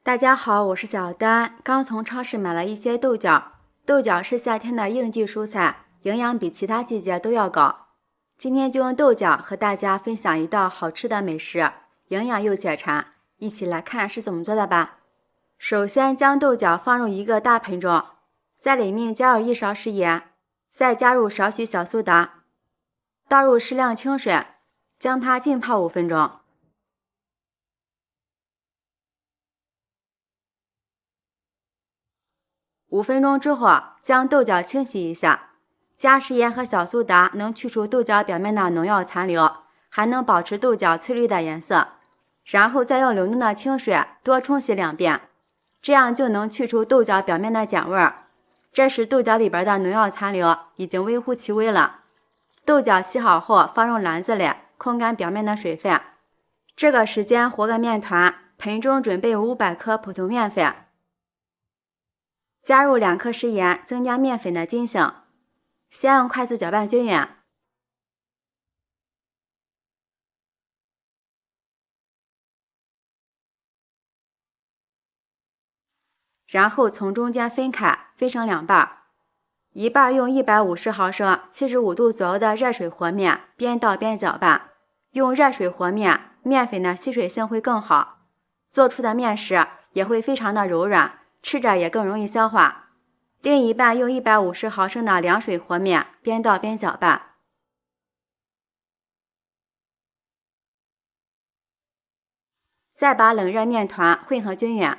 大家好，我是小丹，刚从超市买了一些豆角。豆角是夏天的应季蔬菜，营养比其他季节都要高。今天就用豆角和大家分享一道好吃的美食，营养又解馋。一起来看是怎么做的吧。首先将豆角放入一个大盆中，在里面加入1勺食盐，再加入少许小苏打，倒入适量清水，将它浸泡5分钟。5分钟之后，将豆角清洗一下，加食盐和小苏打能去除豆角表面的农药残留，还能保持豆角翠绿的颜色。然后再用流动的清水多冲洗2遍，这样就能去除豆角表面的碱味儿。这时豆角里边的农药残留已经微乎其微了。豆角洗好后放入篮子里，控干表面的水分。这个时间和个面团，盆中准备500克普通面粉。加入2克食盐，增加面粉的筋性。先用筷子搅拌均匀，然后从中间分开，分成2半，一半用150毫升75度左右的热水和面，边倒边搅拌。用热水和面，面粉的吸水性会更好，做出的面食也会非常的柔软，吃着也更容易消化。另一半用150毫升的凉水和面，边倒边搅拌。再把冷热面团混合均匀，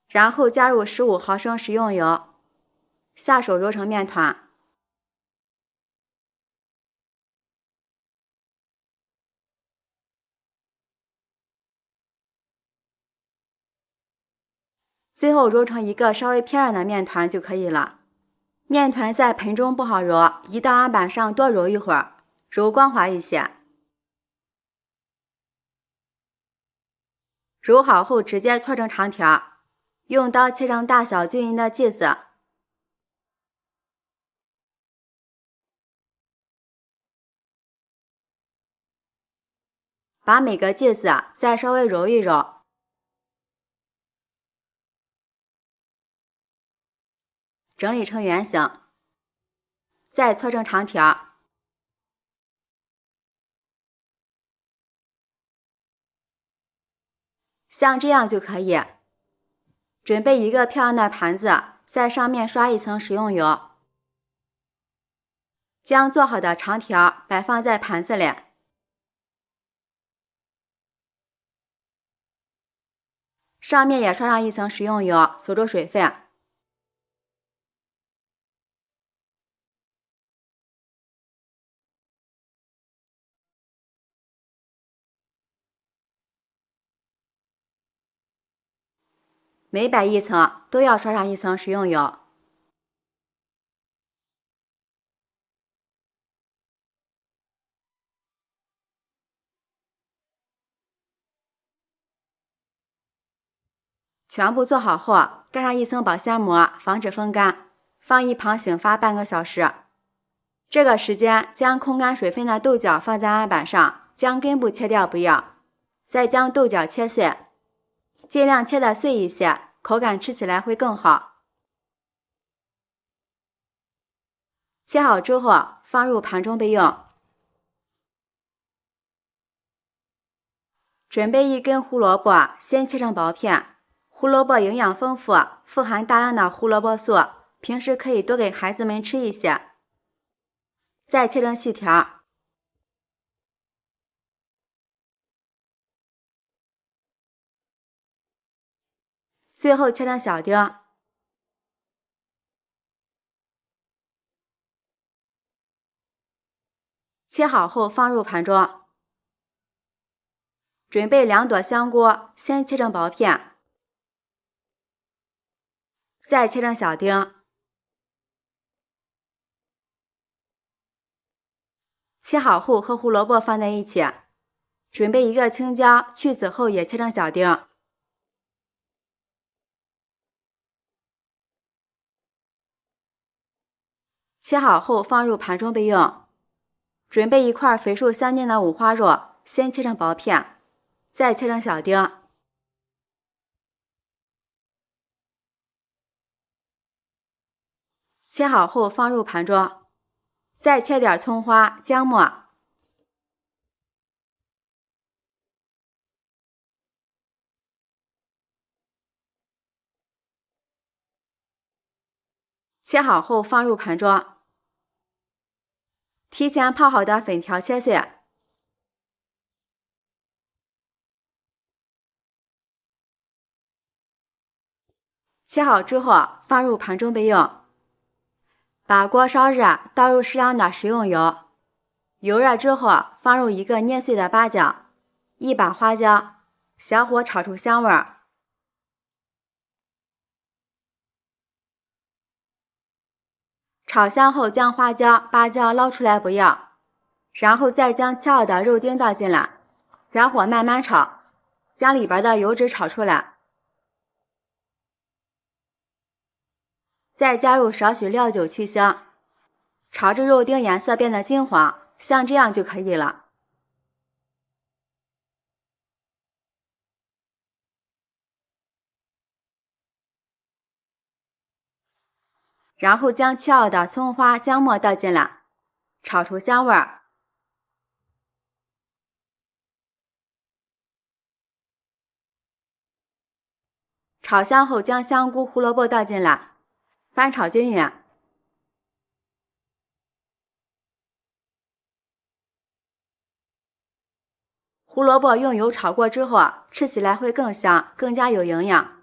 然后加入15毫升食用油，下手揉成面团。最后揉成一个稍微偏软的面团就可以了。面团在盆中不好揉，移到案板上多揉一会儿，揉光滑一些。揉好后直接搓成长条，用刀切成大小均匀的剂子。把每个剂子再稍微揉一揉，整理成圆形，再搓成长条。像这样就可以。准备一个漂亮的盘子，在上面刷一层食用油，将做好的长条摆放在盘子里，上面也刷上一层食用油，锁住水分。每摆一层都要刷上一层食用油。全部做好后，盖上一层保鲜膜，防止风干，放一旁醒发半个小时。这个时间将控干水分的豆角放在案板上，将根部切掉不要，再将豆角切碎，尽量切得碎一些，口感吃起来会更好。切好之后放入盘中备用。准备1根胡萝卜，先切成薄片。胡萝卜营养丰富，富含大量的胡萝卜素，平时可以多给孩子们吃一些。再切成细条，最后切成小丁。切好后放入盘中。准备2朵香菇，先切成薄片，再切成小丁。切好后和胡萝卜放在一起。准备1个青椒，去籽后也切成小丁。切好后放入盘中备用。准备1块肥瘦相间的五花肉，先切成薄片，再切成小丁。切好后放入盘中，再切点葱花、姜末。切好后放入盘中，提前泡好的粉条切碎。切好之后放入盘中备用。把锅烧热，倒入适量的食用油，油热之后放入1个捏碎的八角、1把花椒，小火炒出香味儿。炒香后将花椒、八角捞出来不要，然后再将切好的肉丁倒进来，小火慢慢炒，将里边的油脂炒出来。再加入少许料酒去腥，炒至肉丁颜色变得金黄，像这样就可以了。然后将切好的葱花、姜末倒进来，炒出香味儿。炒香后将香菇、胡萝卜倒进来，翻炒均匀。胡萝卜用油炒过之后，吃起来会更香，更加有营养。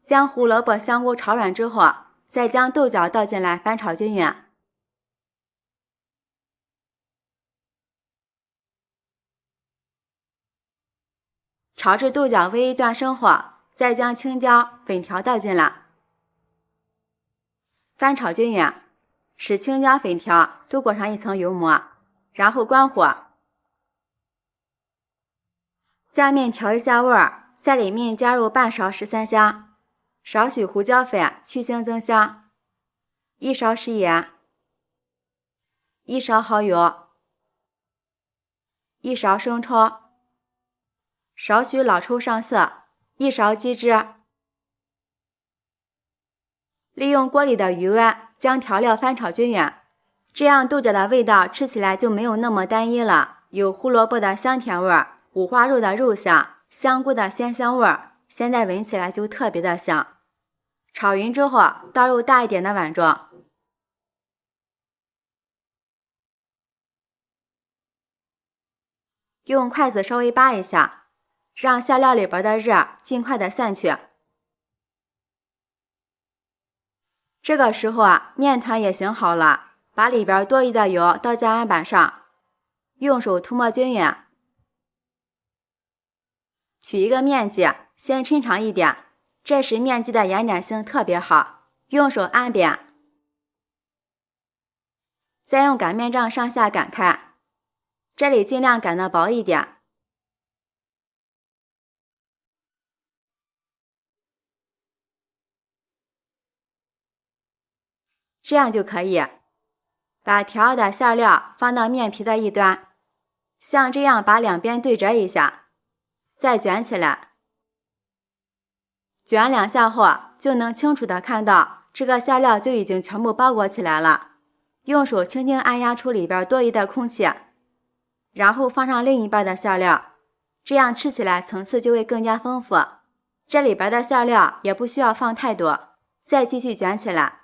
将胡萝卜、香菇炒软之后，再将豆角倒进来，翻炒均匀。炒至豆角微断生火，再将青椒、粉条倒进来，翻炒均匀，使青椒、粉条都裹上一层油膜，然后关火。下面调一下味儿，在里面加入半勺十三香，少许胡椒粉去腥增香，1勺食盐，1勺蚝油，1勺生抽，少许老抽上色，1勺鸡汁。利用锅里的余温将调料翻炒均匀，这样豆角的味道吃起来就没有那么单一了，有胡萝卜的香甜味儿，五花肉的肉香，香菇的鲜香味儿，现在闻起来就特别的香。炒匀之后倒入大一点的碗中，用筷子稍微扒一下，让馅料里边的热尽快的散去。这个时候面团也醒好了，把里边多余的油倒在案板上，用手涂抹均匀。取一个面剂，先抻长一点，这时面剂的延展性特别好，用手按扁，再用擀面杖上下擀开，这里尽量擀得薄一点。这样就可以。把调好的馅料放到面皮的一端，像这样把两边对折一下，再卷起来。卷2下后，就能清楚的看到这个馅料就已经全部包裹起来了。用手轻轻按压出里边多余的空气，然后放上另一半的馅料，这样吃起来层次就会更加丰富。这里边的馅料也不需要放太多，再继续卷起来。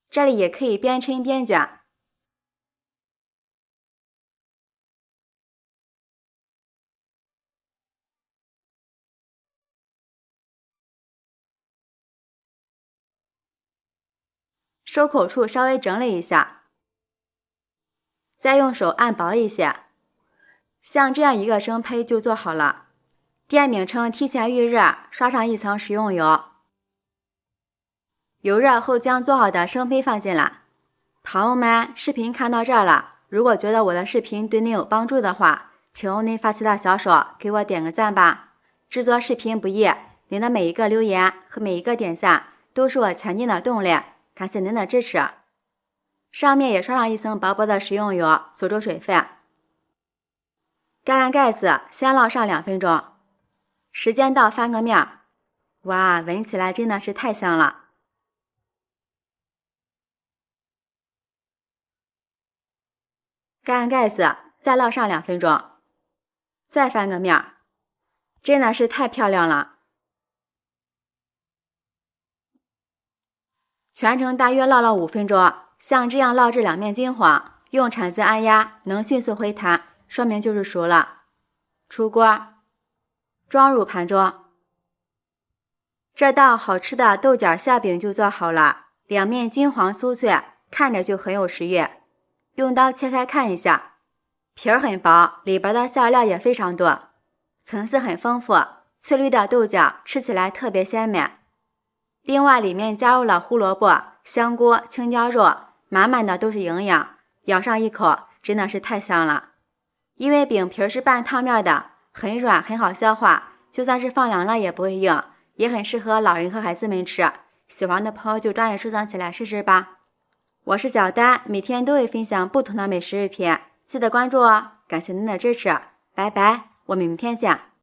这里也可以边抻边卷。收口处稍微整理一下，再用手按薄一些，像这样一个生胚就做好了。电饼铛提前预热，刷上一层食用油。油热后将做好的生胚放进来。朋友们，视频看到这儿了，如果觉得我的视频对您有帮助的话，请用您发起的小手给我点个赞吧。制作视频不易，您的每一个留言和每一个点赞都是我前进的动力，感谢您的支持。上面也刷上一层薄薄的食用油，锁住水分。橄榄盖子先烙上2分钟，时间到翻个面。哇，闻起来真的是太香了。橄榄盖子再烙上2分钟，再翻个面，真的是太漂亮了。全程大约烙了5分钟，像这样烙至两面金黄，用铲子按压能迅速回弹，说明就是熟了。出锅，装入盘中。这道好吃的豆角馅饼就做好了，两面金黄酥脆，看着就很有食欲。用刀切开看一下，皮儿很薄，里边的馅料也非常多，层次很丰富，翠绿的豆角吃起来特别鲜美。另外里面加入了胡萝卜、香菇、青椒肉，满满的都是营养，咬上一口真的是太香了。因为饼皮是半烫面的，很软很好消化，就算是放凉了也不会硬，也很适合老人和孩子们吃。喜欢的朋友就抓紧收藏起来试试吧。我是小丹，每天都会分享不同的美食视频，记得关注哦。感谢您的支持，拜拜，我们明天见。